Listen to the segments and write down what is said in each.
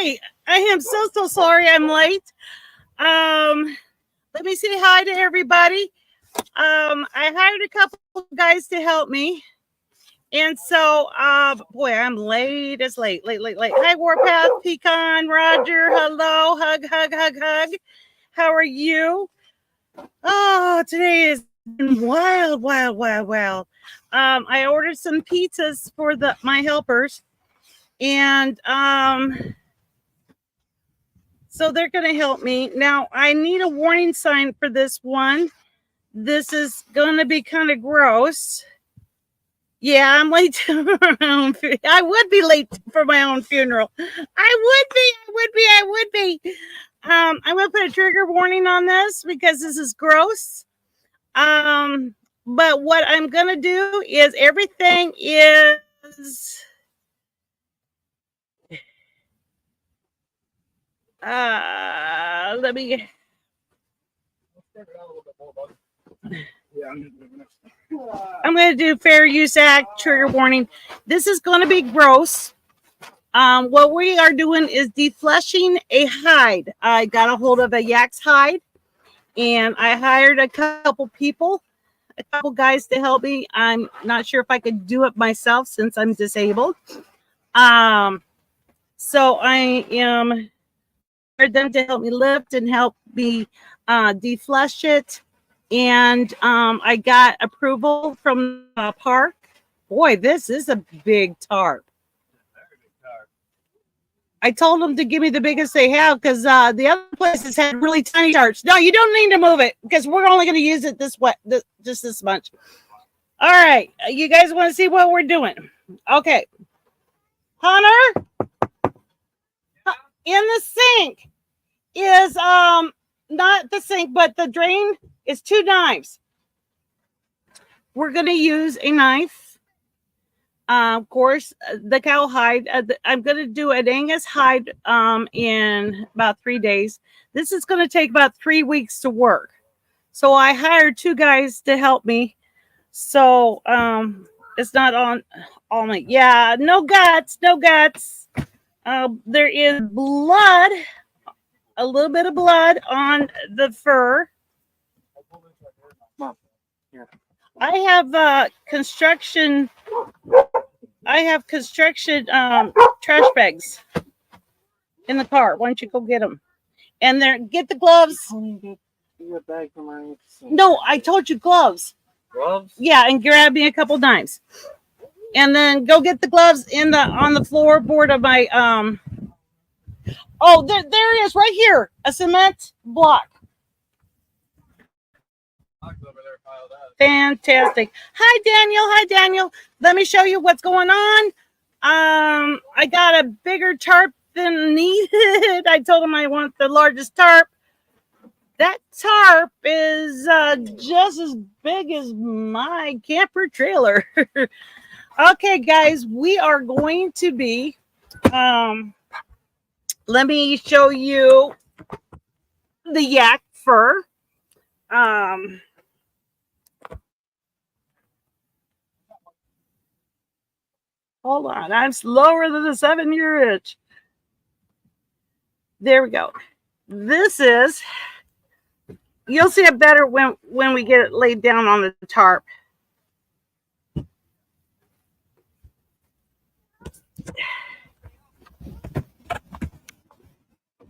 Hi. I am so sorry I'm late. Let me say hi to everybody. I hired a couple guys to help me. And so, boy, I'm late as late. Hi, Warpath, Pecan, Roger. Hello. Hug. How are you? Oh, today is wild. I ordered some pizzas for my helpers. And so they're going to help me. Now, I need a warning sign for this one. This is going to be kind of gross. Yeah, I'm late to my own. I would be late for my own funeral. I would be. I'm going to put a trigger warning on this because this is gross. But what I'm going to do is everything is... let me... I'm going to do Fair Use Act trigger warning. This is going to be gross. What we are doing is defleshing a hide. I got a hold of a yak's hide, and I hired a couple guys to help me. I'm not sure if I could do it myself since I'm disabled. So I am hired them to help me lift and help me deflesh it. And I got approval from the park. Boy, this is a big tarp. I told them to give me the biggest they have because the other places had really tiny tarps. No, you don't need to move it because we're only going to use it just this much. All right. You guys want to see what we're doing? Okay. Hunter, in the sink is not the sink, but the drain is 2 knives. We're going to use a knife. Of course, the cow hide. I'm going to do an Angus hide in about 3 days. This is going to take about 3 weeks to work. So I hired 2 guys to help me. So it's not on all my... Yeah, no guts. There is blood, a little bit of blood on the fur. I have construction trash bags in the car. Why don't you go get them? And get the gloves. No, I told you gloves. Gloves? Yeah, and grab me a couple knives. And then go get the gloves on the floorboard of my Oh, there it is, right here. A cement block. Fantastic. Hi, Daniel. Let me show you what's going on. I got a bigger tarp than needed. I told him I want the largest tarp. That tarp is just as big as my camper trailer. Okay, guys, we are going to be let me show you the yak fur. Hold on, I'm slower than a 7-year itch. There we go. This is, you'll see it better when we get it laid down on the tarp.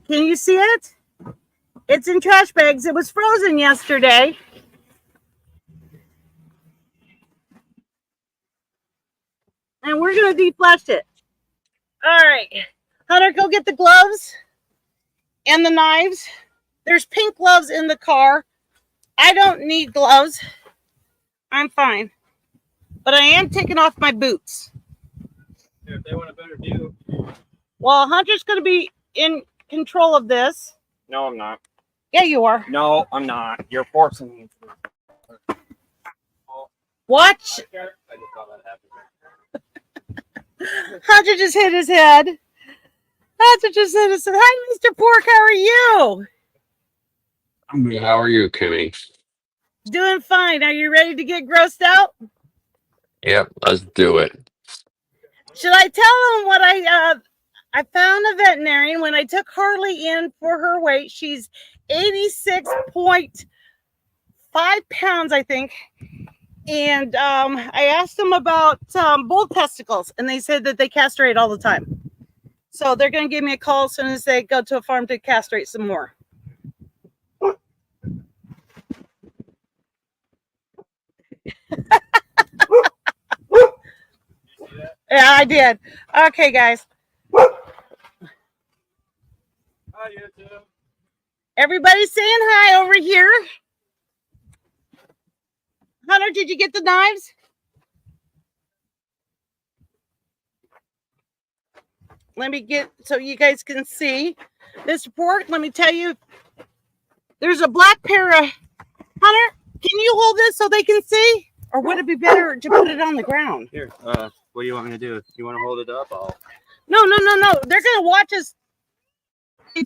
Can you see it? It's in trash bags. It was frozen yesterday. And we're going to deflesh it. All right. Hunter, go get the gloves and the knives. There's pink gloves in the car. I don't need gloves. I'm fine. But I am taking off my boots. If they want a better view. Well, Hunter's going to be in control of this. No, I'm not. Yeah, you are. No, I'm not. You're forcing me to. Watch. I just saw that happen. Hunter just hit his head. Hi, Mr. Pork. How are you? I'm good. How are you, Kimmy? Doing fine. Are you ready to get grossed out? Yep, let's do it. Should I tell them what I found a veterinarian. When I took Harley in for her weight, she's 86.5 pounds, I think. And I asked them about bull testicles, and they said that they castrate all the time. So they're going to give me a call as soon as they go to a farm to castrate some more. Yeah, I did. Okay, guys. Hi, YouTube. Everybody's saying hi over here. Hunter, did you get the knives? Let me get so you guys can see this report. Let me tell you, there's a black pair of Hunter. Can you hold this so they can see, or would it be better to put it on the ground? Here, what do you want me to do? You want to hold it up? I'll. No. They're gonna watch us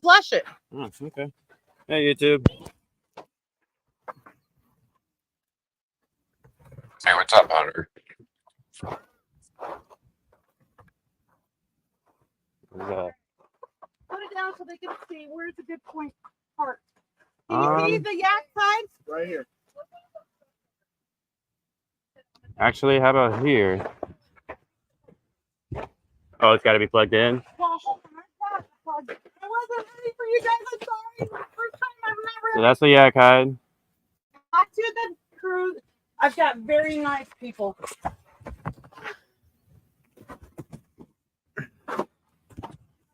flush it. Oh, okay. Hey, YouTube. Hey, what's up, Hunter? What's that? Put it down so they can see. Where's the good point part? Can you see the yak side? Right here. Actually, how about here? Oh, it's got to be plugged in. Well, hold on. I wasn't ready for you guys. I'm sorry. First time I've So never that's the yak hide. got to the cruise. I've got very nice people.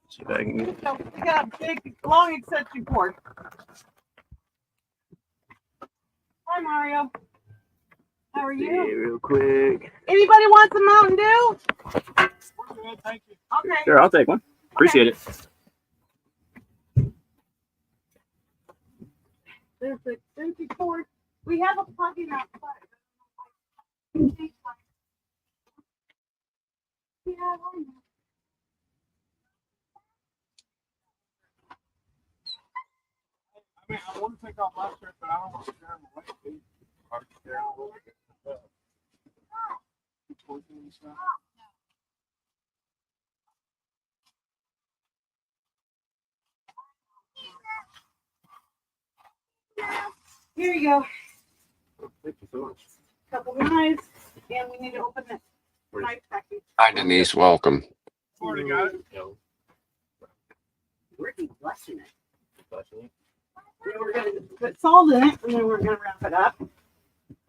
See if I can. We got a big, long extension cord. Hi, Mario. How are See you? real quick. Anybody want some Mountain Dew? Thank you. Okay. Sure, I'll take one. Appreciate it. There's the extension cord. We have a plug-in outside. Yeah, I know. I mean, I want to take off my shirt, but I don't want to share my weight, dude. I'll share my weight. Here you go. Thank you so much. Couple knives, and we need to open this knife package. Hi, Denise. Welcome. Morning, guys. We're flushing it. We're going to put salt in it, and then we're going to wrap it up.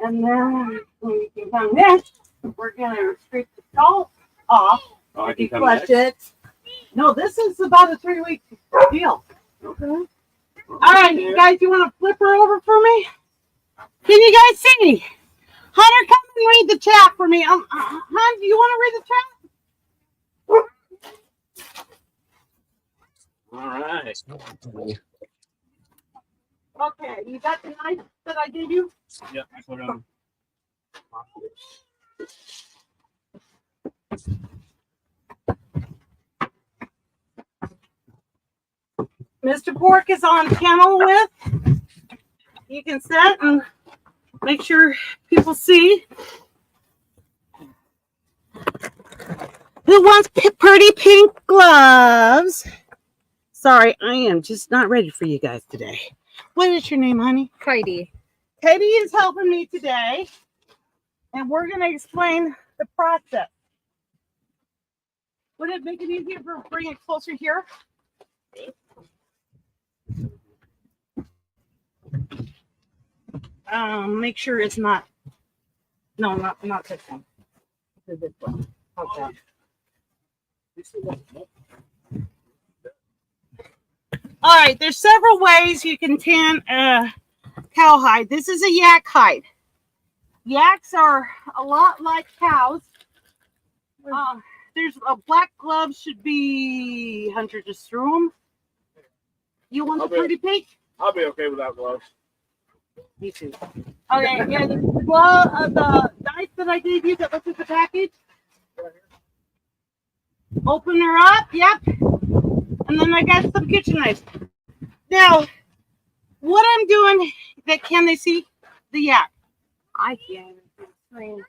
And then when we can come next, we're going to scrape the salt off. Oh, I can come Flush next? it. No, this is about a 3-week deal. Okay. All right, you guys, you want to flip her over for me? Can you guys see? Hunter, come and read the chat for me. Hun, do you want to read the chat? All right. Okay, you got the knife that I gave you? Yep, I put them. Mr. Pork is on panel with. You can sit and make sure people see. Who wants pretty pink gloves? Sorry, I am just not ready for you guys today. What is your name, honey? Heidi. Katie is helping me today, and we're going to explain the process. Would it make it easier if we bring it closer here? Make sure it's not. No, not this one. This one. Okay. All right. There's several ways you can tan cowhide. This is a yak hide. Yaks are a lot like cows. There's a black glove should be Hunter. Just threw them. You want the pretty pink? I'll be okay without gloves. Me too. Okay, yeah, the glove, the knife that I gave you that was in the package. Open her up, yep. And then I got some kitchen knives. Now, what I'm doing, that can they see the yak? I can't. Can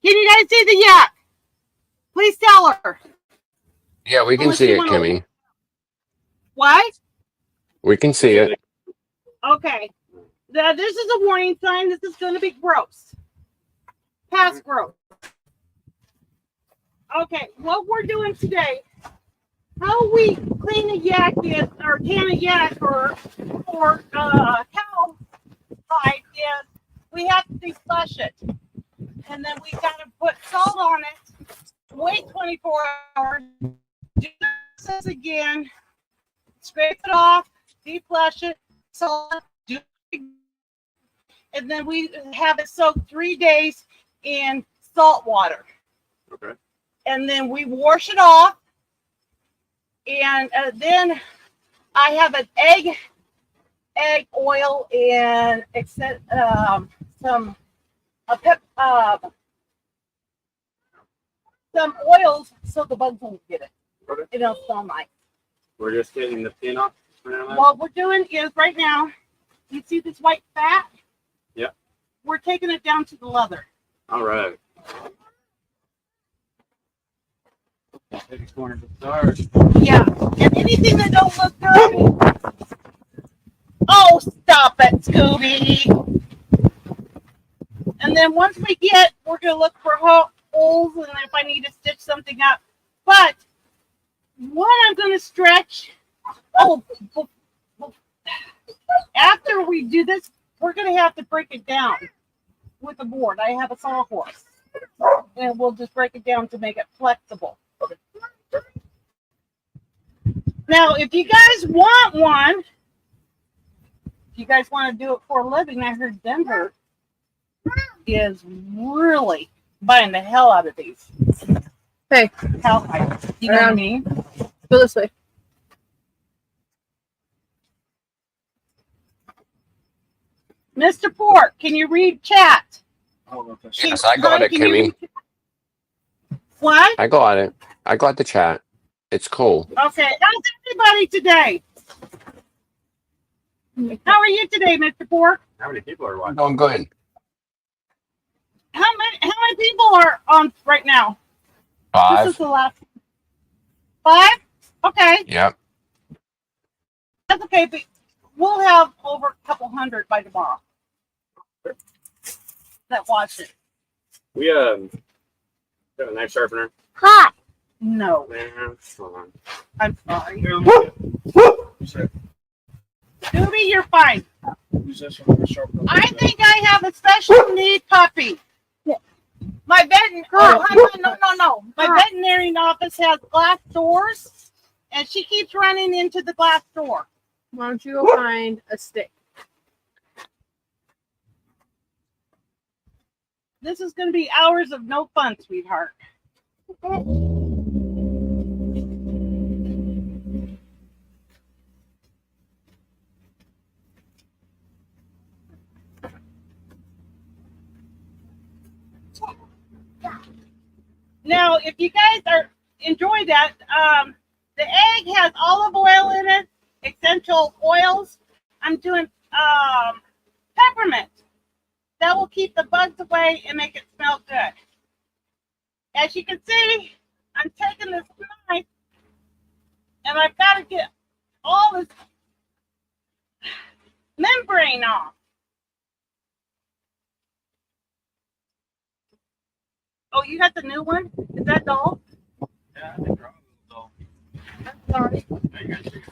you guys see the yak? Please tell her. Yeah, we can Unless see you it, wanna- Kimmy. What? We can see it. Okay. Now, this is a warning sign. This is going to be gross. Past gross. Okay, what we're doing today, how we clean a yak is, or tan a yak or cow hide is we have to deflesh it. And then we got to put salt on it, wait 24 hours, do this again, scrape it off, deflesh it, salt it, do it, and then we have it soaked 3 days in salt water. Okay. And then we wash it off. And then I have an egg oil and some oils so the bugs won't get it. Okay. It'll smell nice. We're just getting the pin off. What we're doing is right now, you see this white fat? Yeah. We're taking it down to the leather. All right. Corner to start. Yeah. And anything that don't look good. Oh, stop it, Scooby. And then once we're going to look for holes and if I need to stitch something up. But what I'm going to stretch, after we do this, we're going to have to break it down with a board. I have a sawhorse. And we'll just break it down to make it flexible. Now, if you guys want one, if you guys want to do it for a living, I heard Denver is really buying the hell out of these. Hey, Cowhide. You know what I mean? go this way. Mr. Pork, can you read chat? Yes, I got it, Can you Kimmy. read- What? I got it. I got the chat. It's cool. Okay. How's everybody today? How are you today, Mr. Pork? How many people are I'm watching? doing good. How many people are on right now? This is 5. the last 5? Okay. Yep. That's okay, but we'll have over a couple hundred by tomorrow that watch it. We got a knife sharpener. Hot. No, Man, hold on. I'm sorry. Sure. Scooby, you're fine. Use this one to sharpen up. I think I have a special need puppy. My My veterinary office has glass doors, and she keeps running into the glass door. Why don't you go find a stick? This is going to be hours of no fun, sweetheart. Now, if you guys enjoy that, the egg has olive oil in it, essential oils. I'm doing peppermint. That will keep the bugs away and make it smell good. As you can see, I'm taking this knife and I've got to get all this membrane off. Oh, you got the new one? Is that dull? Yeah, I think they're all dull. I'm sorry. Yeah, you guys see it.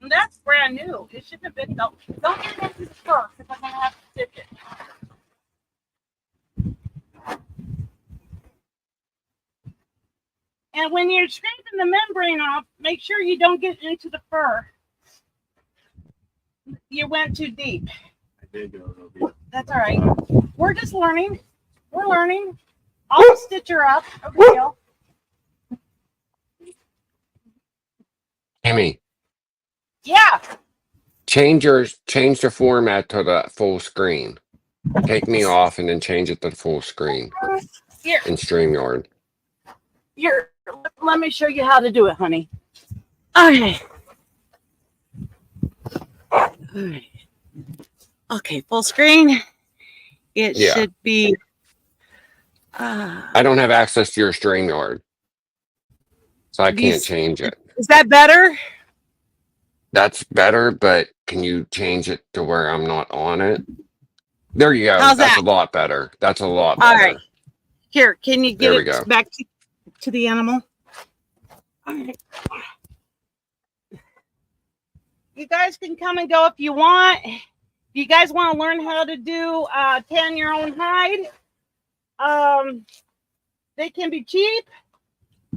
And that's brand new. It shouldn't have been dull. Don't get it into the fur because I'm going to have to stitch it. And when you're scraping the membrane off, make sure you don't get into the fur. You went too deep. I did go a little bit. That's all right. We're just learning. We're learning. I'll stitch her up. Okay, Gail. Kimmy, Yeah. change the format to the full screen. Take me off and then change it to the full screen Here. in StreamYard. Here. Let me show you how to do it, honey. Okay. All right. Okay, full screen. It Yeah. should be. I don't have access to your StreamYard, so I can't change it. Is that better? That's better, but can you change it to where I'm not on it? There you go. How's That's that? a lot better. That's a lot All better. right. Here, can you get There we it go. back to the animal? All right. You guys can come and go if you want. If you guys want to learn how to do tan your own hide, they can be cheap,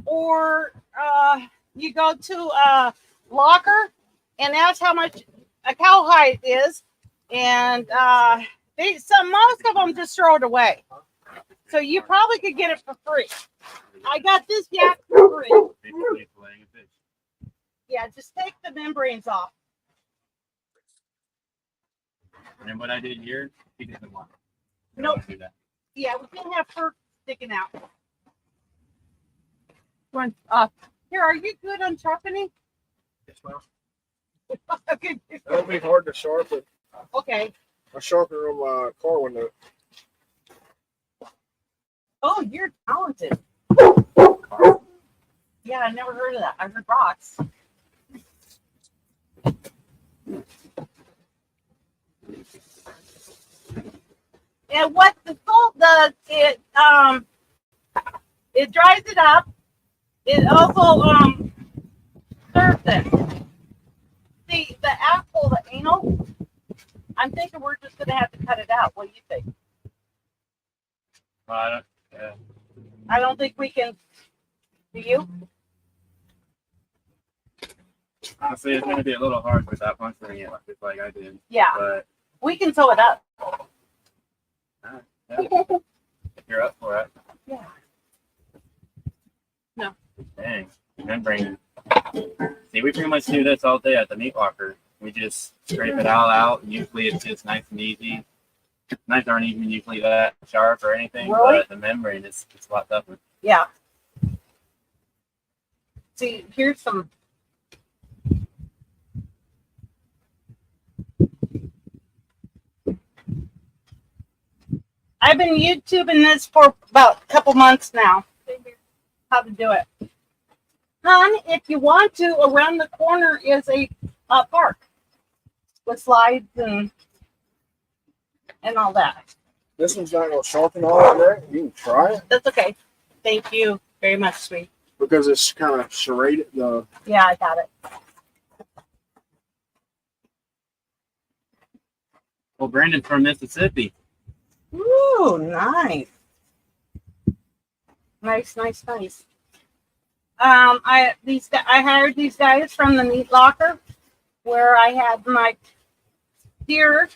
or you go to a locker and ask how much a cowhide is, and most of them just throw it away. So you probably could get it for free. I got this yak for free. Yeah, just take the membranes off. And what I did here, he didn't want. Nope. Do that. Yeah, we can't have fur sticking out. One off. Here, are you good on sharpening? Yes, well, Okay. that'll be hard to sharpen. Okay. I sharpened on my car window. Oh, you're talented. Yeah, I never heard of that. I heard rocks. And what the salt does, it dries it up. It also serves it. See, the apple, the anal, I'm thinking we're just gonna have to cut it out. What do you think? Yeah. I don't think we can. Do you? Honestly, it's going to be a little hard without puncturing it just like I did. Yeah, But we can sew it up. yeah, if you're up for it. Yeah. Dang. Membrane. See, we pretty much do this all day at the meat locker. We just scrape it all out. Usually it's just nice and easy. Knives aren't even usually that sharp or anything, Really? but the membrane is a lot tougher. Yeah. See, here's some. I've been YouTubing this for about a couple months now. How to do it. Hon, if you want to, around the corner is a park with slides and all that. This one's not going to sharpen all of that. You can try it That's okay. Thank you very much, sweet. because it's kind of serrated. Yeah, I got it. Well, Brandon's from Mississippi. Ooh, nice. Nice. I hired these guys from the meat locker where I had my deer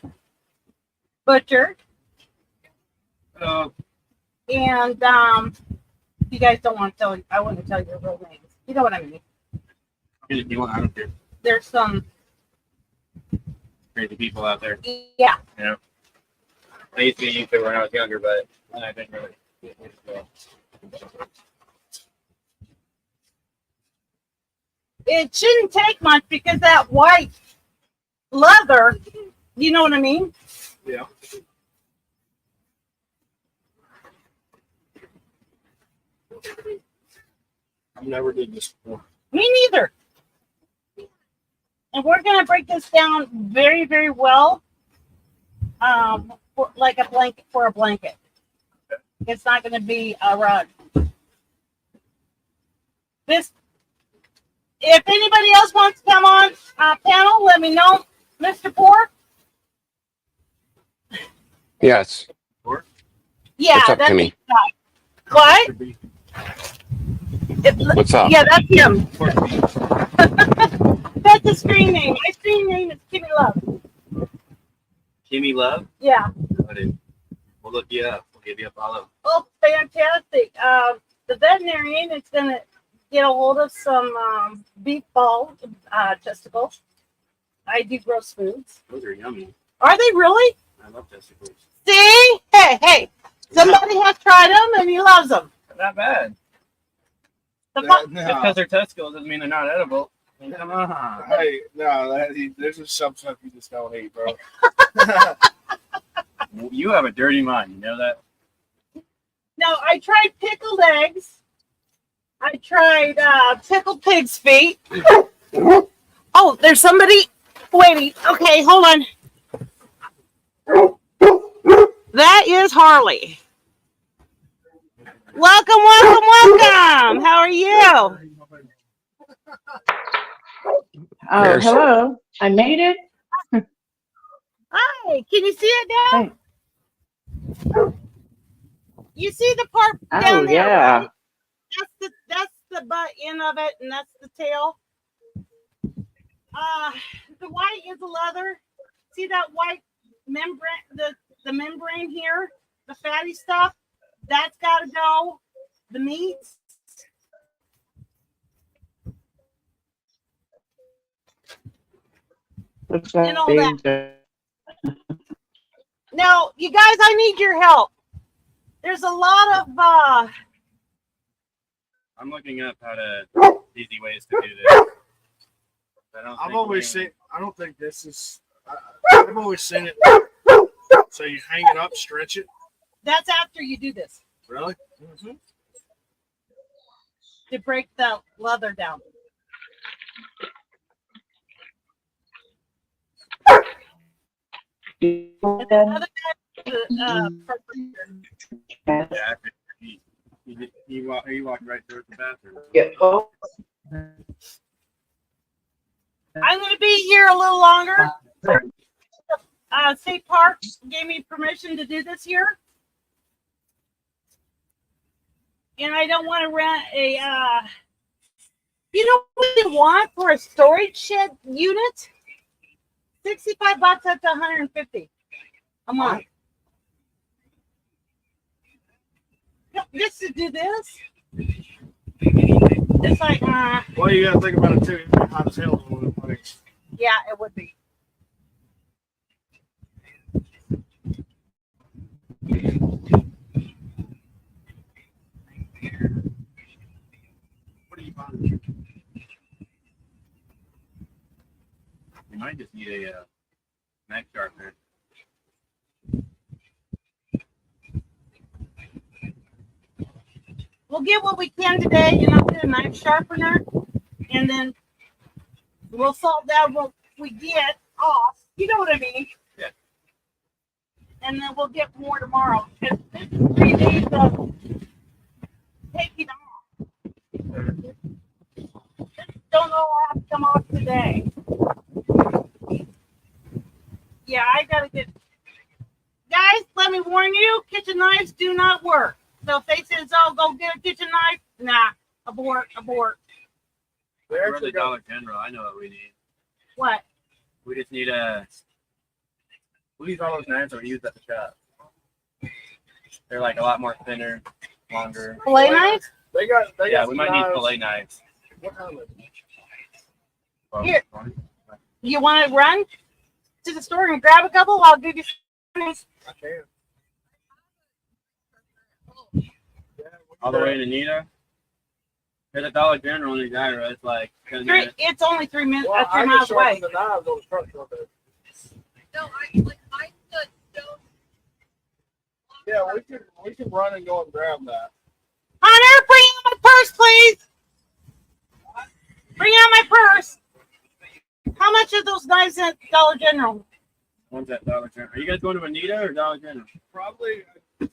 butchered, Oh, and you guys don't want to tell. I wouldn't tell your real names. You know what I mean? if you want, I don't care. There's some. Crazy people out there. Yeah. I used to get used to it when I was younger, but I didn't really get used to it. It shouldn't take much because that white leather. You know what I mean? Yeah. I've never did this before. Me neither. And we're gonna break this down very, very well. For like a blanket for a blanket. It's not gonna be a rug. This. If anybody else wants to come on panel, let me know, Mr. Poor. Yes. Yeah, What's up, that's Timmy? what? What's up? Yeah, that's him. That's a screen name. My screen name is Kimmy Love. Kimmy Love? Yeah. We'll look you up. We'll give you a follow. Oh, fantastic. The veterinarian is going to get a hold of some beef balls, testicles. I do gross foods. Those are yummy. Are they really? I love testicles. See? Hey. Somebody has tried them and he loves them. Not bad. The Just because they're testicles doesn't mean they're not edible. Come on. Hey, no, there's just some stuff you just don't eat, bro. You have a dirty mind. You know that? Now, I tried pickled eggs. I tried pickled pig's feet. Oh, there's somebody waiting. Okay, hold on. That is Harley. Welcome, welcome, welcome. How are you? Oh, There's- hello. I made it. Hi, can you see it now? You see the part Oh, down there, yeah. right? That's the butt end of it, and that's the tail. The white is the leather. See that white membrane, the membrane here, the fatty stuff. That's got to go. The meats. Looks And all like Now, you guys, I need your help. There's a lot of I'm looking up how to easy ways to do this. I've always seen. I don't think this is. I've always seen it. So you hang it up, stretch it. that's after you do this Really? to break the leather down. And the other guy, Yeah, you walk right towards the bathroom. I'm going to be here a little longer. State Park gave me permission to do this here. And I don't want to rent a, you know what you want for a storage shed unit? $65 up to $150 a month. Just to do this? It's like, Well, you got to think about it too. It's hot as hell in one of the things. yeah, it would be. What are you buying? You might just need a knife sharpener. We'll get what we can today, and I'll get a knife sharpener, and then we'll solve that what we get off. You know what I mean? Yeah. And then we'll get more tomorrow. Because this is 3 days of taking off. Don't all have to come off today. Yeah, I gotta get. Guys, let me warn you: kitchen knives do not work. So if they says, "Oh, go get a kitchen knife," nah, abort, abort. They We're actually the got. Dollar General. I know what we need. What? We just need a. We use all those knives that we use at the shop. They're like a lot more thinner, longer. Fillet knife? They got. They Yeah, got we some might need knives. fillet knives. What kind of? Well, Here. You want to run to the store and grab a couple? I'll give you. I can. Yeah, all the way to Nita. There's a Dollar General in Gyra. It's like 10 Three, minutes. it's only 3 minutes, Well, 3 I miles can away. sharpen the knives on the truck one day. No, I don't. Yeah, we can run and go and grab that. Hunter, bring out my purse, please. Bring out my purse. How much are those knives at Dollar General? One's at Dollar General. Are you guys going to Anita or Dollar General? Probably.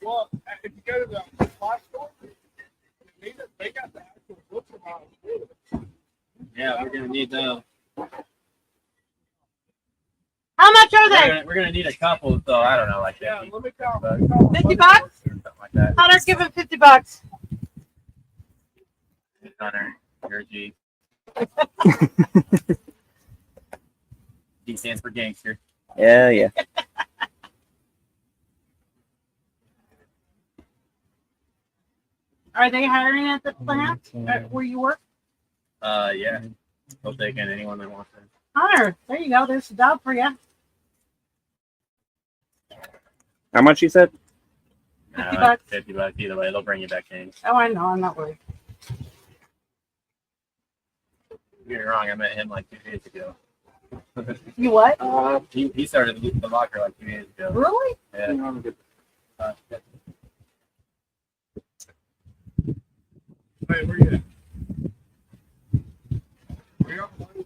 Well, if you go to the supply store, they got the actual butcher bottles too. Yeah, we're gonna need those. How much are they? We're gonna need a couple, so I don't know, like Yeah, 50 let me call. $50 $50 bucks? or something like that. Hunter's giving $50. Hunter, your G. G stands for gangster. Yeah, yeah. Are they hiring at the plant where you work? Yeah. They'll take in anyone that wants it. Hunter, there you go. There's a job for you. How much you said? 50 bucks. 50 bucks either way. They'll bring you back in. Oh, I know. I'm not worried. Don't get me wrong, I met him like 2 days ago. You what? He started the locker like 2 years ago. Really? Yeah. Hey, where you at? Where y'all playing?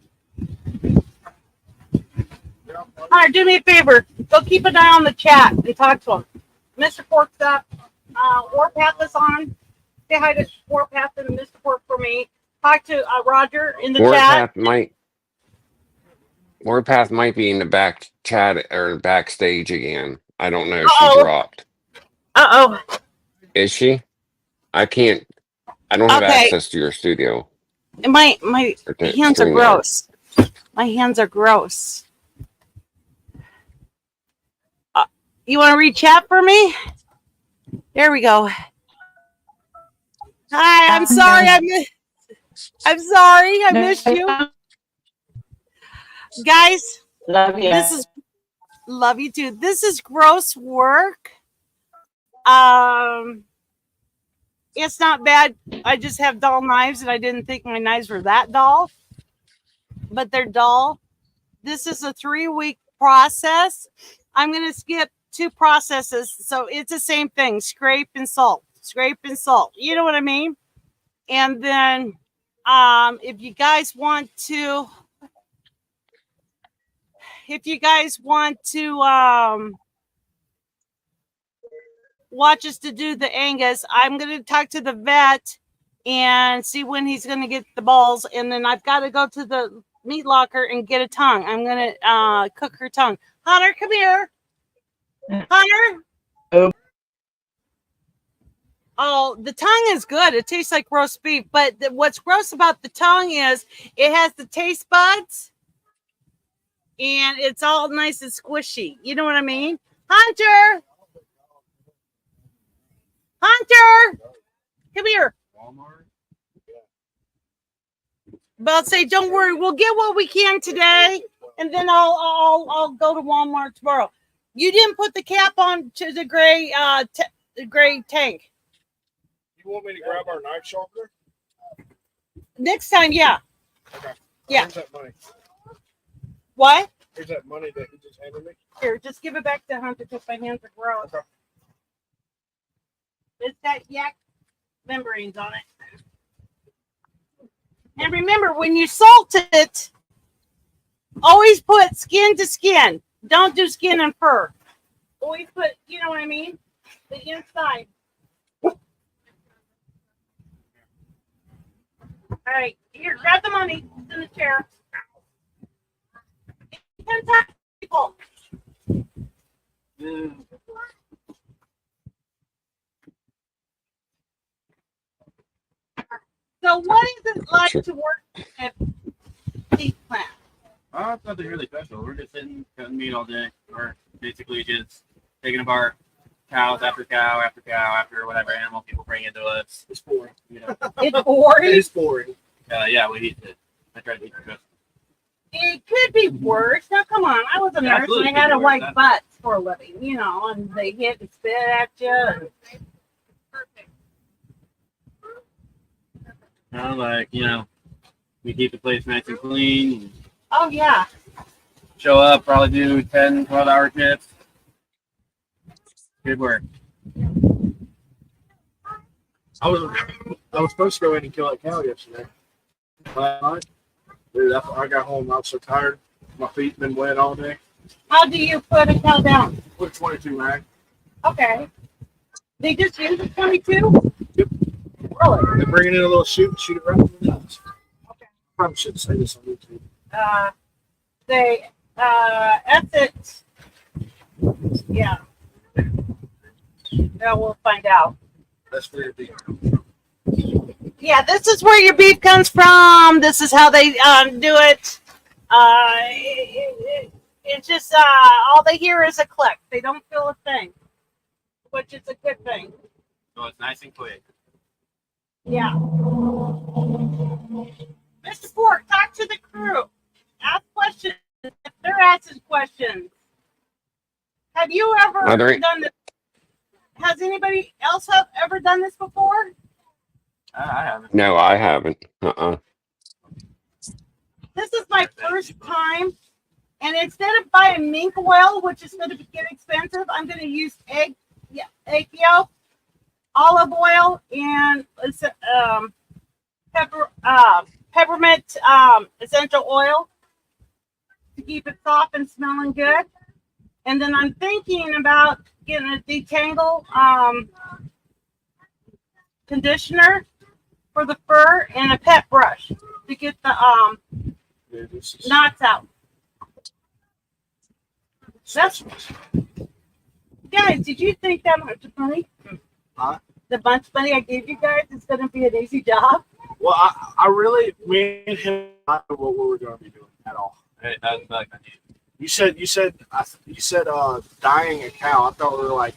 Y'all playing? All right, do me a favor. Go keep an eye on the chat and talk to him. Mr. Pork's up. Warpath is on. Say hi to Warpath and Mr. Pork for me. Talk to Roger in the chat. Warpath might be in the back chat or backstage again. I don't know. She Uh-oh. dropped. Uh-oh. Is she? I don't have Okay. access to your studio. My Or to hands are StreamYard. gross. My hands are gross. You want to read chat for me? There we go. Hi, I'm sorry. I'm sorry. I missed you. Guys, Love you. love you too. This is gross work. It's not bad. I just have dull knives and I didn't think my knives were that dull, but they're dull. This is a 3-week process. I'm going to skip 2 processes. So it's the same thing. Scrape and salt, scrape and salt. You know what I mean? And then, if you guys want to watch us to do the Angus, I'm going to talk to the vet and see when he's going to get the balls. And then I've got to go to the meat locker and get a tongue. I'm going to cook her tongue. Hunter, come here. Hunter. Oh, the tongue is good. It tastes like roast beef. But what's gross about the tongue is it has the taste buds and it's all nice and squishy. You know what I mean? Hunter. Hunter, come here. Walmart. But I'll say, don't worry, we'll get what we can today, and then I'll go to Walmart tomorrow. You didn't put the cap on to the gray tank. You want me to grab our knife sharpener? Next time, yeah. Okay. Yeah. Here's that money. What? Here's that money that you just handed me. Here, just give it back to Hunter because my hands are gross. Okay. It's got yak membranes on it. And remember, when you salt it, always put skin to skin. Don't do skin and fur. Always put, you know what I mean? The inside. All right, here, grab the money. It's in the chair. 10 times people. So what is it like to work at Beef Plant? It's nothing really special. We're just sitting cutting meat all day. We're basically just taking apart cows after cow after cow after whatever animal people bring into us. It's boring. You know. It's boring. It is boring. Yeah, we eat it. I try to eat the best. It could be worse. Now, come on. I was a nurse Absolutely and I had could to be wipe worse. butts for a living, you know, and they hit and spit at you. Perfect. We keep the place nice and clean. Oh, yeah. Show up, probably do 10, 12-hour shifts. Good work. I was supposed to go in and kill that cow yesterday. Last night. Dude, I got home. I was so tired. My feet been wet all day. How do you put a cow down? Put a 22 mag. Okay. They just use a 22? Yep. Really? They bring it in a little chute and shoot it right in the nuts. Okay. Probably shouldn't say this on YouTube. Ethics. Yeah. Yeah, we'll find out. That's for your beef. Yeah, this is where your beef comes from. This is how they do it. It's just all they hear is a click. They don't feel a thing, which is a good thing. So it's nice and quick. Yeah. Mr. Fork, talk to the crew. Ask questions if they're asking questions. Have you ever Are there- done this? Has anybody else ever done this before? I haven't. No, I haven't. This is my first time And instead of buying mink oil, which is going to get expensive, I'm going to use egg yolk, olive oil, and peppermint essential oil to keep it soft and smelling good. And then I'm thinking about getting a detangle conditioner for the fur and a pet brush to get the Yeah, this is- knots out. That's, guys, did you think that much money? Huh? The bunch of money I gave you guys is going to be an easy job? Well, I really, me and him, not know what we were going to be doing at all. Hey, that's like I need. You said dyeing a cow. I thought we were like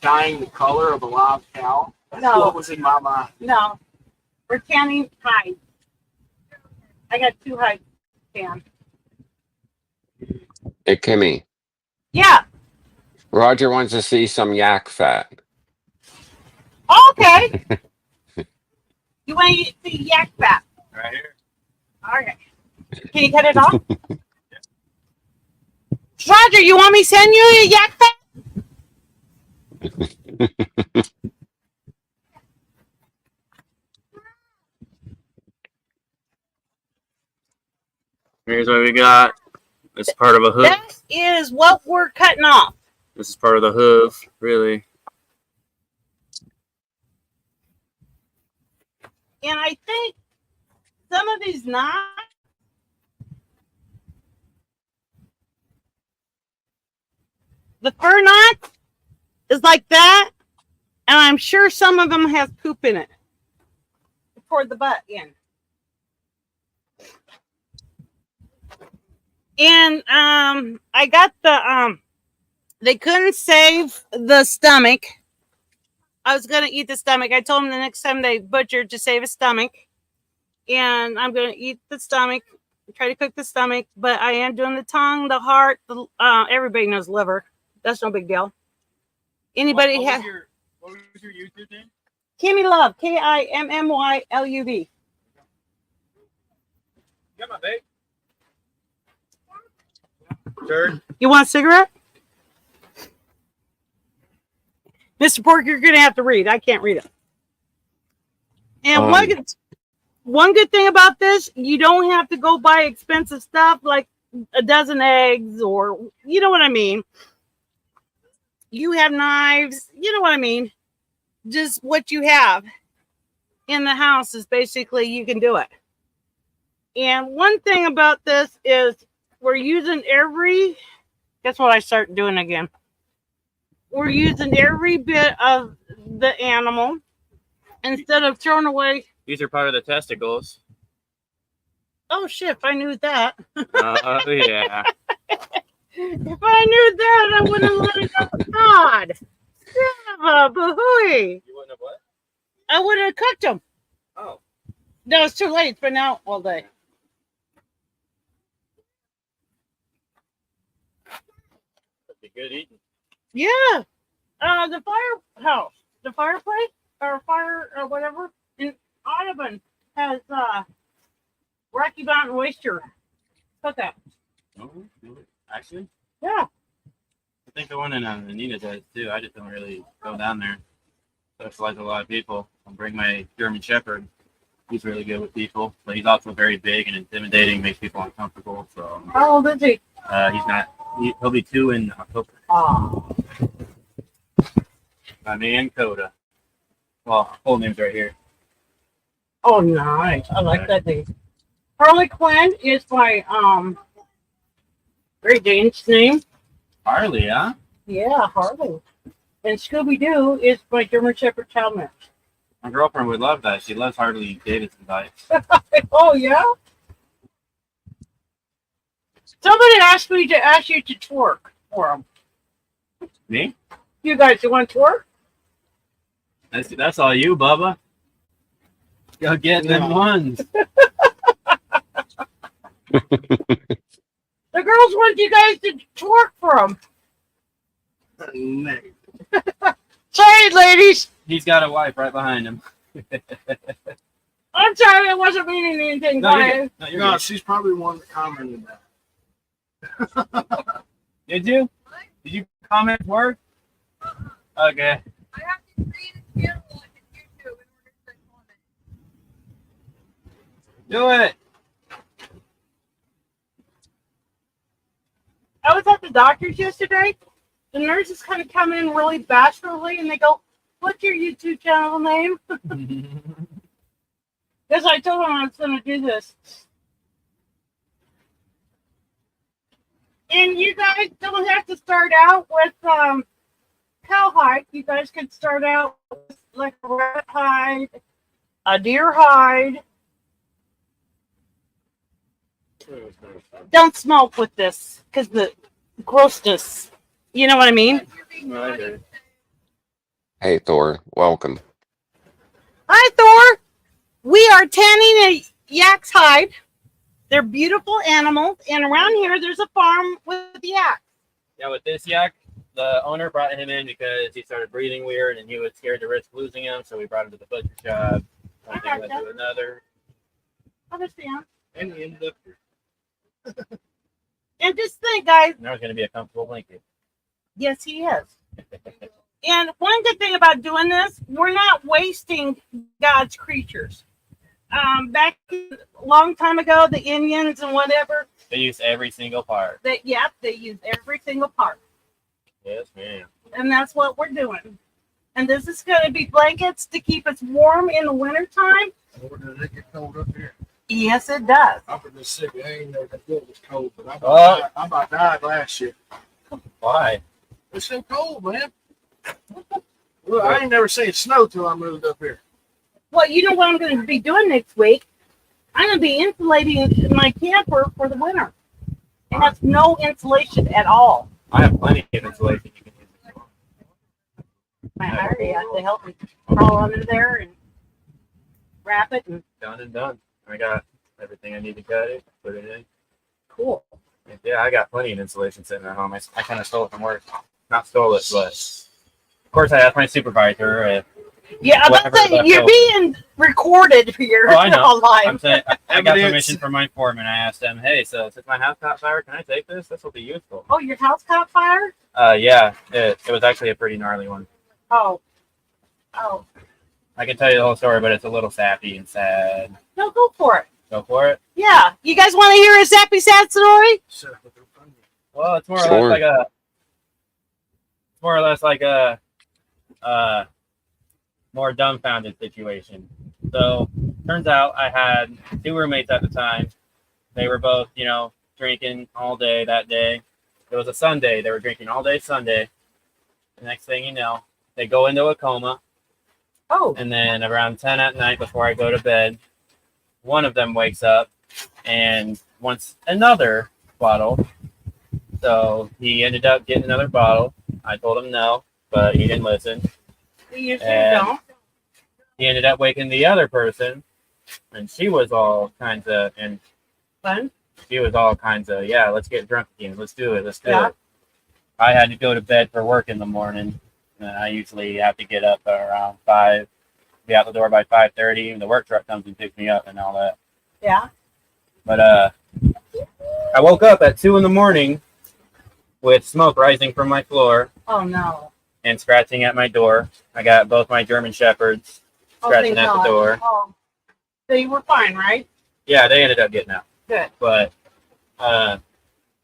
dyeing the color of a live cow. That's No. what was in my mind. No, we're canning hides. I got 2 hides canned. Hey, Kimmy. Yeah. Roger wants to see some yak fat. Okay. You want to see yak fat? Right here. All right. Can you cut it off? Roger, you want me to send you a yak fat? Here's what we got. This is part of a hoof. That is what we're cutting off. This is part of the hoof, really. And I think some of these knots, the fur knot is like that, and I'm sure some of them has poop in it toward the butt end. And I got the they couldn't save the stomach. I was gonna eat the stomach. I told them the next time they butchered to save a stomach, and I'm gonna eat the stomach, try to cook the stomach. But I am doing the tongue, the heart. The everybody knows liver. That's no big deal. Anybody have What was your YouTube name? Kimmy Love? KIMMYLUV. Got my bag. Third. You want a cigarette? Mr. Pork, you're going to have to read. I can't read it. And one good thing about this, you don't have to go buy expensive stuff like a dozen eggs or, you know what I mean? You have knives, you know what I mean? Just what you have in the house is basically you can do it. And one thing about this is we're using guess what I start doing again? We're using every bit of the animal instead of throwing away. These are part of the testicles. Oh shit, if I knew that. Oh, yeah. If I knew that, I wouldn't have let it go. God. Bahooey. You wouldn't have what? I would have cooked them. Oh. No, it's too late. It's been out all day. That'd be good eating. Yeah. The firehouse, the fireplace, or fire, or whatever, in Audubon has Rocky Mountain oyster cookout. Oh, actually, Yeah. I think the one in Anita does too. I just don't really go down there. Socialize with a lot of people. I'll bring my German Shepherd. He's really good with people, but he's also very big and intimidating, makes people uncomfortable. So How old is he? he's not. He'll be 2 in October. Oh. My man Coda. Well, full name's right here. Oh, nice. I like that name. Harley Quinn is my Great Dane's name. Harley, huh? Yeah, Harley. And Scooby Doo is my German Shepherd chow mix. My girlfriend would love that. She loves Harley Davidson bikes. Oh yeah. Somebody asked me to ask you to twerk for them. Me? You guys, you want to twerk? That's all you, Bubba. Go get them ones. The girls want you guys to twerk for them. Sorry, ladies. He's got a wife right behind him. I'm sorry, I wasn't meaning anything No, by you're it. good. No, you're No, good. she's probably one that commented that. Did you? Did you comment work? Okay. I have to create a channel on YouTube in order to comment. Do it. I was at the doctor's yesterday. The nurses kind of come in really bashfully and they go, "What's your YouTube channel name?" Because I told them I was going to do this. And you guys don't have to start out with cowhide. You guys could start out with like a rabbit hide, a deer hide. Don't smoke with this because the grossness. You know what I mean? Right. Hey, Thor, welcome. Hi, Thor. We are tanning a yak's hide. They're beautiful animals, and around here there's a farm with yaks. Yeah, with this yak, the owner brought him in because he started breathing weird and he was scared to risk losing him, so we brought him to the butcher shop. One thing led to another. Understand? And he ended up here. And just think, guys. And there's going to be a comfortable blanket. Yes, he is. And one good thing about doing this, we're not wasting God's creatures. Back a long time ago, the Indians and whatever, They use every single part. they use every single part. Yes, ma'am. And that's what we're doing. And this is going to be blankets to keep us warm in the wintertime. Or does it get cold up here? Yes, it does. I'm from Mississippi. I ain't never feel it was cold, but Oh. I about died last year. Why? It's so cold, man. Look, I ain't never seen snow till I moved up here. Well, you know what I'm going to be doing next week? I'm going to be insulating my camper for the winter. It has no insulation at all. I have plenty of insulation you can use. I already have to help me crawl under there and wrap it. And Done and done. I got everything I need to cut it, put it in. cool. Yeah, I got plenty of insulation sitting at home. I kind of stole it from work. Not stole it, but of course I asked my supervisor if Yeah, I'm about to Whatever say, left you're over. being recorded here Oh, I know. online. I'm saying I got Evidence. permission from my foreman. I asked him, hey, so since my house caught fire, can I take this? This will be useful. Oh, your house caught fire? Yeah, it was actually a pretty gnarly one. Oh. I can tell you the whole story, but it's a little sappy and sad. No, go for it. Go for it. Yeah. You guys want to hear a sappy sad story? Set up with their phone. Well, it's more or Sure. less like a more dumbfounded situation. So turns out I had two roommates at the time. They were both, drinking all day that day. It was a Sunday. They were drinking all day Sunday. The next thing you know, they go into a coma. Oh. And then around 10 at night before I go to bed, one of them wakes up and wants another bottle. So he ended up getting another bottle. I told him no, but he didn't listen. We usually And- don't. He ended up waking the other person, and she was all kinds of, Fun. yeah, let's get drunk again. Let's do it. Yeah. it. I had to go to bed for work in the morning, and I usually have to get up around 5, be out the door by 5:30. The work truck comes and picks me up and all that. Yeah. But I woke up at 2 in the morning with smoke rising from my floor Oh, no. and scratching at my door. I got both my German Shepherds Oh, scratching thank at the God. door. Oh. So you were fine, right? Yeah, they ended up getting out. Good. But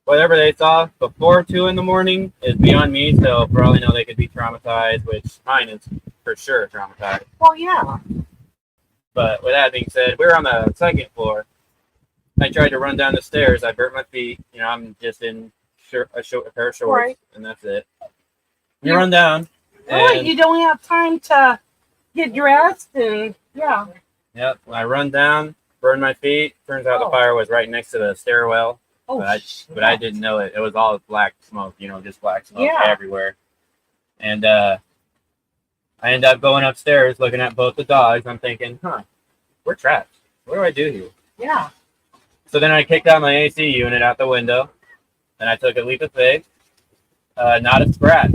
whatever they saw before 2 in the morning is beyond me. So for all I know, they could be traumatized, which mine is for sure traumatized. Well, yeah. But with that being said, we were on the second floor. I tried to run down the stairs. I burnt my feet. I'm just in a pair of shorts, Right. and that's it. You run down. Really, And, you don't have time to get dressed and, yeah. yep, I run down, burn my feet. Turns out Oh. the fire was right next to the stairwell. Oh, But I didn't know it. It was all black smoke, just black smoke Yeah. everywhere. And I ended up going upstairs, looking at both the dogs. I'm thinking, we're trapped. What do I do here? Yeah. So then I kicked out my AC unit out the window, and I took a leap of faith. Not a scratch.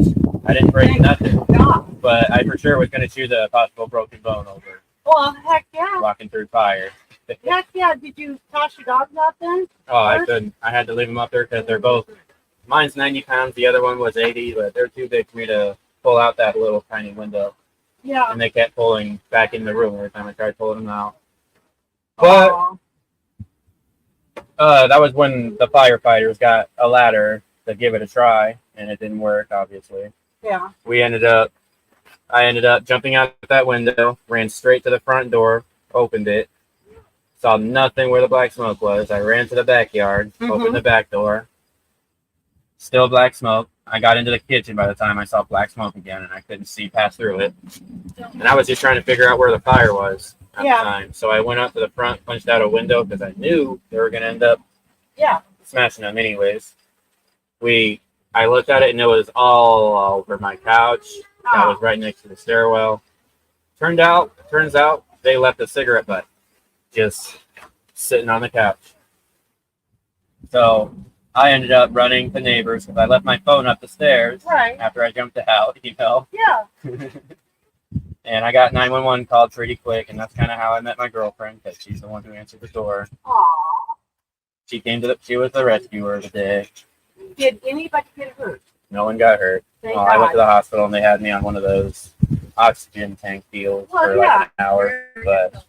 I didn't break nothing, God. but I for sure was going to choose a possible broken bone over Well, heck yeah. walking through fire. Heck yeah. Did you toss your dogs out then? Oh, I couldn't. I had to leave them up there because they're both. Mine's 90 pounds. The other one was 80, but they're too big for me to pull out that little tiny window. Yeah. And they kept pulling back in the room every time I tried pulling them out. But Aw. that was when the firefighters got a ladder to give it a try, and it didn't work. Obviously, Yeah. I ended up jumping out that window, ran straight to the front door, opened it, saw nothing where the black smoke was. I ran to the backyard, opened the back door, still black smoke. I got into the kitchen by the time I saw black smoke again, and I couldn't see past through it. And I was just trying to figure out where the fire was at the time. So I went up to the front, punched out a window because I knew they were going to end up Yeah. smashing them anyways. I looked at it and it was all over my couch. I was right next to the stairwell. Turns out they left a cigarette butt just sitting on the couch. So I ended up running to neighbors because I left my phone up the stairs Right. after I jumped out, Yeah. And I got 911 called pretty quick, and that's kind of how I met my girlfriend because she's the one who answered the door. Aw. She was the rescuer of the day. Did anybody get hurt? No one got hurt. Thank I went God. to the hospital and they had me on one of those oxygen tank deals Well, for yeah. like an hour. But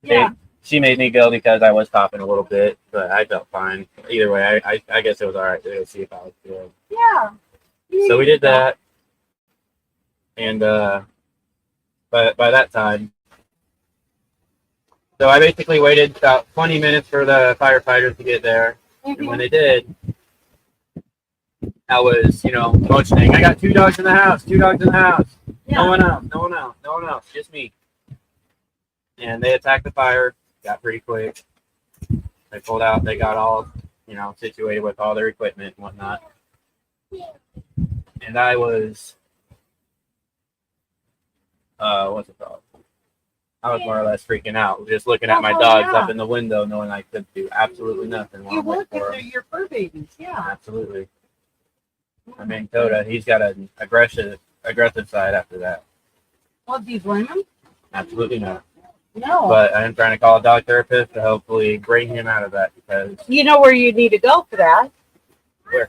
Yeah. she made me go because I was coughing a little bit, but I felt fine. Either way, I guess it was all right to go see if I was good. Yeah. So we did that, and by that time, so I basically waited about 20 minutes for the firefighters to get there, and when they did, I was, motioning. I got 2 dogs in the house. 2 dogs in the house. Yeah. No one else. Just me. And they attacked the fire. Got pretty quick. They pulled out. They got all, situated with all their equipment and whatnot. And I was, what's it called? I was more or less freaking out, just looking at my Oh, dogs yeah. up in the window, knowing I could do absolutely nothing. while You I'm waiting look for at 'em. your fur babies. Yeah. Absolutely. I mean, Coda, he's got an aggressive side after that. Well, do you blame them? Absolutely not. No. But I am trying to call a dog therapist to hopefully bring him out of that because You know where you need to go for that? Where?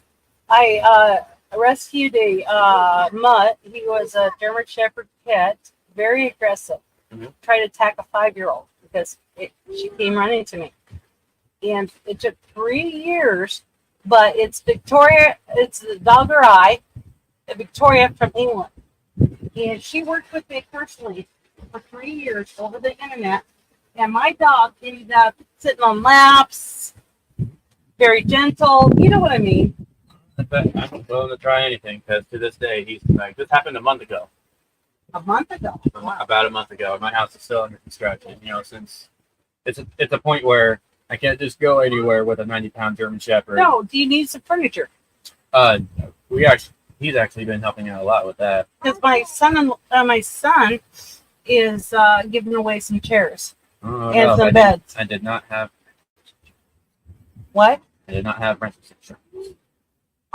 I rescued a mutt. He was a German Shepherd pet, very aggressive. Mhm. Tried to attack a 5-year-old because she came running to me. And it took 3 years, but it's Victoria, it's the Dogger Eye, Victoria from England. And she worked with me personally for 3 years over the internet. And my dog ended up sitting on laps, very gentle. You know what I mean? but I'm willing to try anything because to this day he's like, this happened a month ago. A month ago. About a month ago. My house is still under construction, since it's a point where I can't just go anywhere with a 90-pound German Shepherd. No, do you need some furniture? He's actually been helping out a lot with that. Because my son is giving away some chairs Oh, and no, some beds. I did not have What? renter's insurance.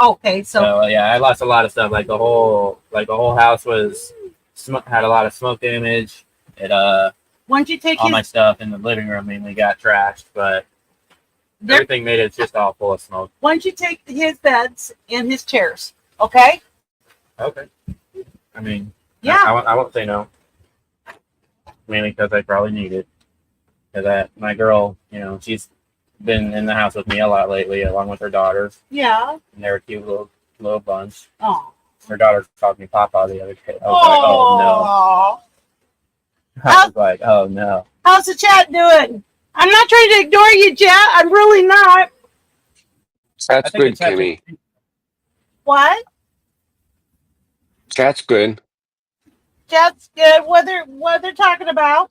Okay, so So yeah, I lost a lot of stuff. Like the whole house was had a lot of smoke damage. It once you take all my his, stuff in the living room mainly got trashed, but there, everything made it just all full of smoke. once you take his beds and his chairs, okay? Okay. I mean, Yeah. I won't say no. Mainly because I probably need it. Because my girl, she's been in the house with me a lot lately, along with her daughters, Yeah. and they're a cute little bunch. Oh. Her daughter called me Papa the other day. I was like, oh no. I was like, oh no. How's the chat doing? I'm not trying to ignore you, chat. I'm really not. That's I think good, it's actually- Kimmy. What? That's good. Chat's good. What they're talking about?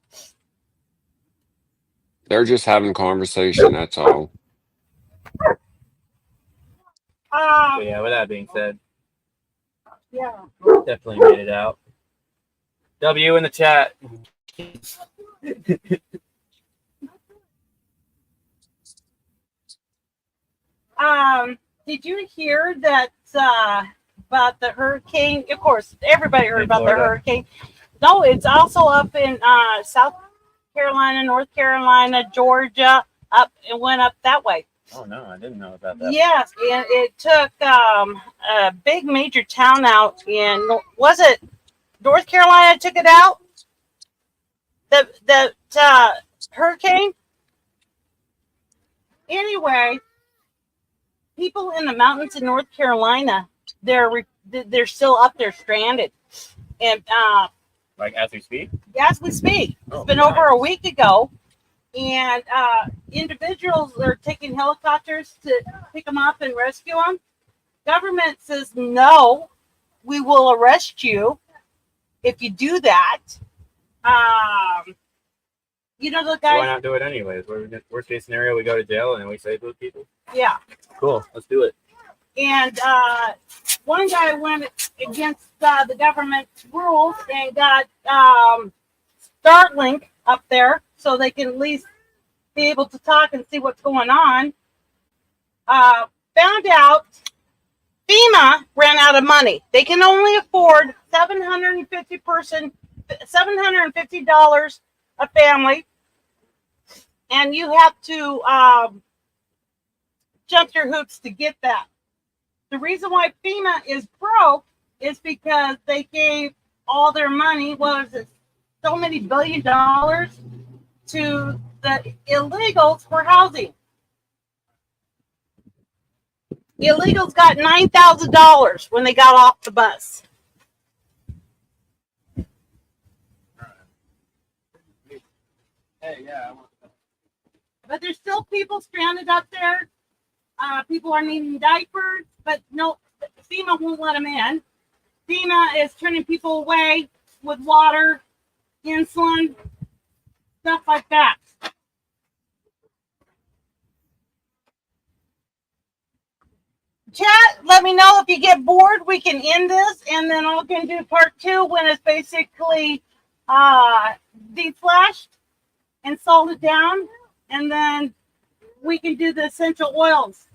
They're just having conversation. That's all. So yeah, with that being said, Yeah. definitely made it out. W in the chat. Did you hear that about the hurricane? Of course, everybody heard In about the Florida. hurricane. No, it's also up in South Carolina, North Carolina, Georgia, up and went up that way. Oh no, I didn't know about that. Yes, and it took a big major town out in, was it North Carolina took it out? The hurricane? Anyway, people in the mountains in North Carolina, they're still up there stranded. And Like as we speak. as we speak, Oh, it's been nice. over a week ago. And individuals are taking helicopters to pick them up and rescue them. Government says, no, we will arrest you if you do that. You know, the So why guy, not do it anyways? Worst case scenario, we go to jail and then we save those people. yeah. Cool. Let's do it. And one guy went against the government rules and got Starlink up there so they can at least be able to talk and see what's going on. Found out FEMA ran out of money. They can only afford $750 a family, and you have to jump through hoops to get that. The reason why FEMA is broke is because they gave all their money, what is it, so many $1 billion to the illegals for housing. The illegals got $9,000 when they got off the bus. Hey, yeah. But there's still people stranded up there. People are needing diapers, but no, FEMA won't let them in. FEMA is turning people away with water, insulin, stuff like that. Chat, let me know if you get bored. We can end this, and then I can do part 2 when it's basically deflashed and salted down, and then we can do the essential oils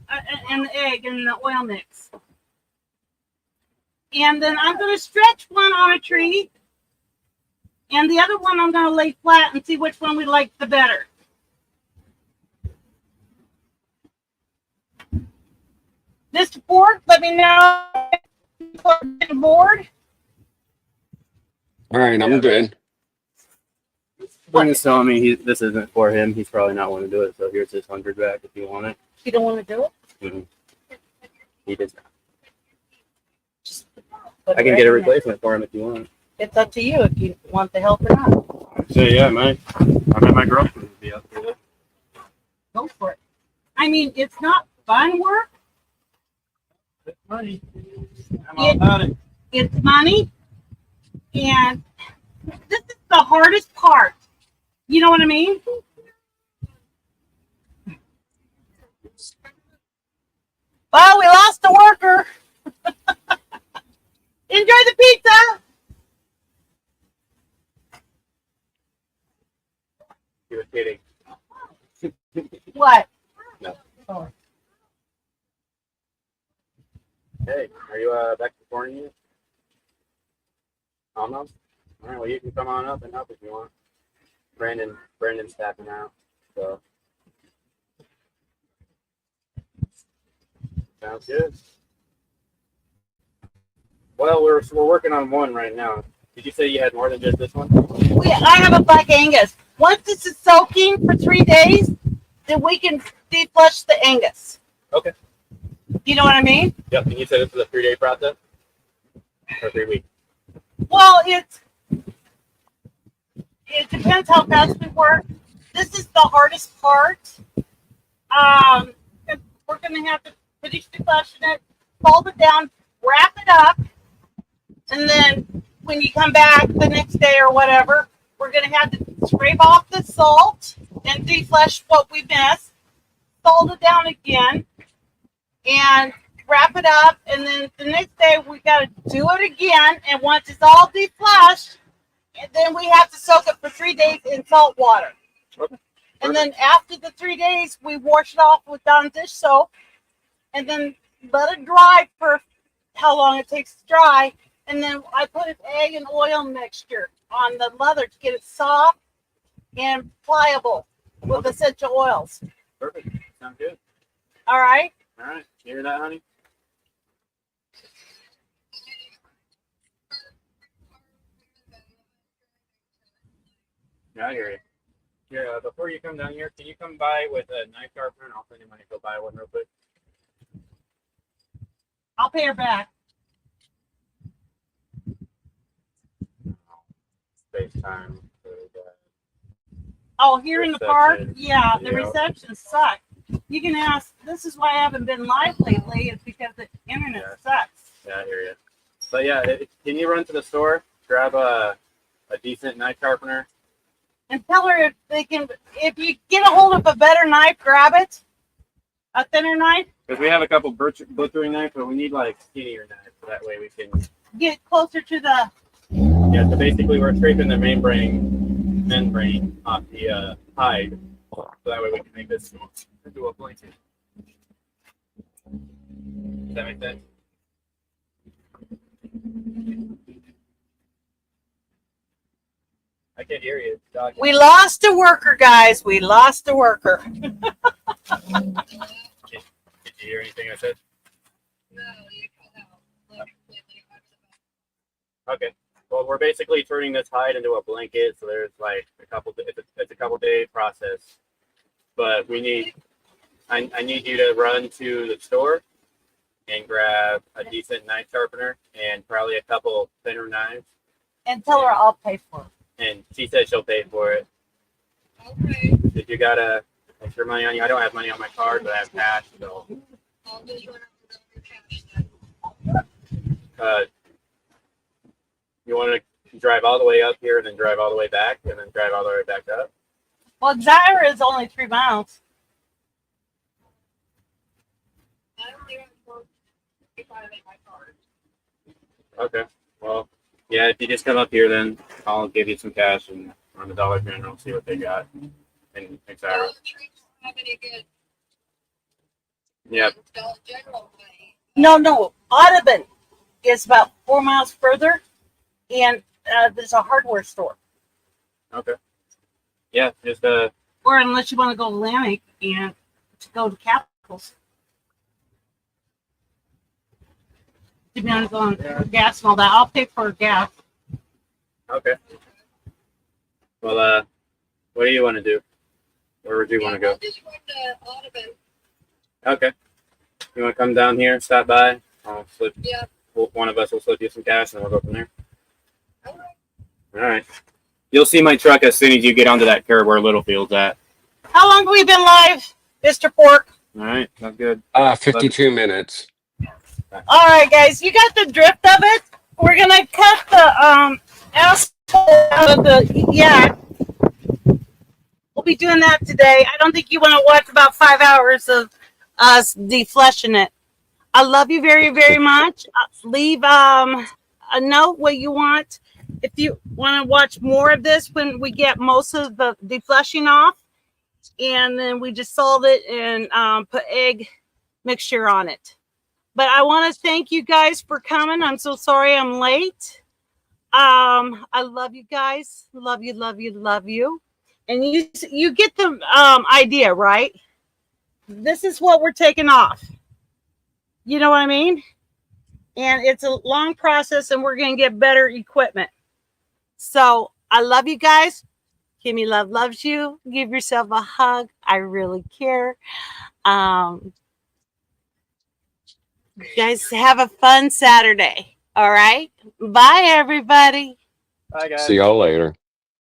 and the egg and the oil mix. And then I'm going to stretch one on a tree, and the other one I'm going to lay flat and see which one we like the better. Mr. Ford, let me know if you're getting bored. All right, I'm good. Brendan's telling me this isn't for him. He's probably not want to do it. So here's his 100 back if you want it. You don't want to do it? He does not. Just I can get a replacement for him if you want. It's up to you if you want the help or not. So yeah, I bet my girlfriend would be up for it. Go for it. I mean, it's not fun work. It's money. I'm all about it. It's money. And this is the hardest part. You know what I mean? Well, we lost a worker. Enjoy the pizza. He was kidding. What? No. Oh. Hey, are you back to recording yet? Almost? All right, well, you can come on up and help if you want. Brandon's tapping out, so. Sounds good. Well, we're working on one right now. Did you say you had more than just this one? I have a Black Angus. Once this is soaking for 3 days, then we can deflush the Angus. Okay. You know what I mean? Yep, and you said this is a 3-day process? Or 3 weeks? Well, it depends how fast we work. This is the hardest part. We're going to have to finish deflushing it, fold it down, wrap it up, and then when you come back the next day or whatever, we're going to have to scrape off the salt and deflush what we missed, fold it down again, and wrap it up. And then the next day we got to do it again. And once it's all deflushed, and then we have to soak it for 3 days in salt water. Okay. And then after the 3 days, we wash it off with Dawn dish soap, and then let it dry for how long it takes to dry. And then I put an egg and oil mixture on the leather to get it soft and pliable with essential oils. Perfect. Sounds good. All right. All right. You hear that, honey? Yeah, I hear you. Here, before you come down here, can you come by with a knife sharpener? And I'll send you money. Go buy one real quick. I'll pay her back. FaceTime. Oh, here in the park? Reception. Yeah, the Yeah. reception sucks. You can ask, this is why I haven't been live lately, is because the internet Yeah. sucks. Yeah, I hear you. But yeah, can you run to the store, grab a decent knife sharpener? And tell her if they can, if you get a hold of a better knife, grab it. A thinner knife, Because we have a couple butchering knives, but we need like skinnier knives. So that way we can. get closer to the, Yeah, so basically we're scraping the membrane off the hide. So that way we can make this into a blanket. Does that make sense? I can't hear you. Dog. we lost a worker, guys. We lost a worker. Did you hear anything I said? No, you cut out. Like, completely. Okay. Well, we're basically turning this hide into a blanket, so there's like it's a couple day process. But we need, I need you to run to the store and grab a decent knife sharpener and probably a couple thinner knives. And tell her I'll pay for it. And she said she'll pay for it. Okay, If you got extra money on you, I don't have money on my card, but I have cash. So, I'll just run over the cash then. you want to drive all the way up here, and then drive all the way back, and then drive all the way back up. Well, Zaire is only 3 miles. I only have 455 in my card. Okay. Well, yeah, if you just come up here, then I'll give you some cash and run the Dollar General, see what they got. And etc. Dollar Tree don't have any good Yeah. Dollar General money. No. Audubon is about 4 miles further, and there's a hardware store. Okay. Yeah, just Or unless you want to go Atlantic and to go to Capitals. Depending on gas and all that. I'll pay for gas. okay. Well, what do you want to do? Where would you want to go? I'll just run to Audubon. Okay. You want to come down here, stop by? I'll slip. Yeah. One of us will slip you some cash, and we'll go from there. All right. All right. You'll see my truck as soon as you get onto that curb where Littlefield's at. How long have we been live, Mr. Pork? All right. Sounds good. 52 minutes. All right, guys, you got the drift of it. We're gonna cut the asshole out of the yak. We'll be doing that today. I don't think you want to watch about 5 hours of us defleshing it. I love you very, very much. Leave a note what you want. If you want to watch more of this when we get most of the defleshing off, and then we just salt it and put egg mixture on it. But I want to thank you guys for coming. I'm so sorry I'm late. I love you guys. Love you, love you, love you. And you get the idea, right? This is what we're taking off. You know what I mean? And it's a long process, and we're going to get better equipment. So I love you guys. Kimmy Love loves you. Give yourself a hug. I really care. You guys have a fun Saturday. All right. Bye, everybody. Bye, guys. See y'all later.